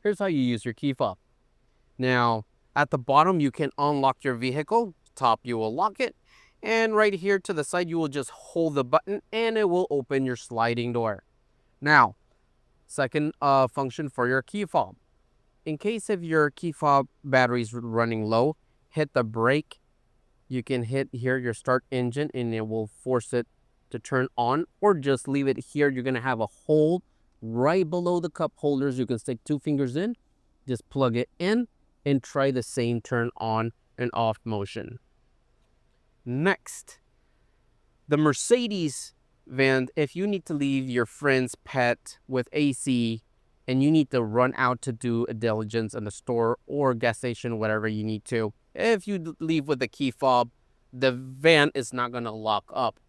Here's how you use your key fob. Now, at the bottom, you can unlock your vehicle. Top, you will lock it. And right here to the side, you will just hold the button and it will open your sliding door. Now, second function for your key fob. In case if your key fob battery is running low, hit the brake. You can hit here your start engine and it will force it to turn on, or just leave it here. You're going to have a hole right below the cup holders. You can stick 2 fingers in, just plug it in and try the same turn on and off motion. Next, the Mercedes van, if you need to leave your friend's pet with AC and you need to run out to do a diligence in the store or gas station, whatever you need to, if you leave with the key fob, the van is not going to lock up.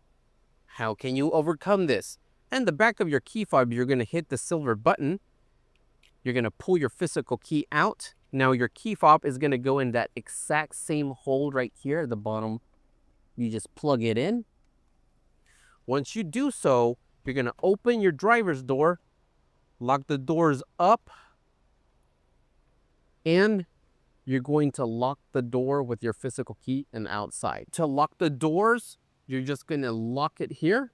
How can you overcome this? In the back of your key fob, you're going to hit the silver button. You're going to pull your physical key out. Now your key fob is going to go in that exact same hole right here at the bottom. You just plug it in. Once you do so, you're going to open your driver's door, lock the doors up, and you're going to lock the door with your physical key and outside. To lock the doors, you're just going to lock it here.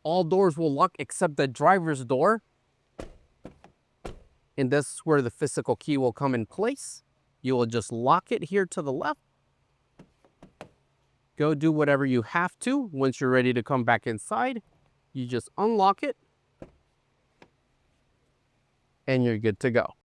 All doors will lock except the driver's door. And this is where the physical key will come in place. You will just lock it here to the left. Go do whatever you have to. Once you're ready to come back inside, you just unlock it and you're good to go.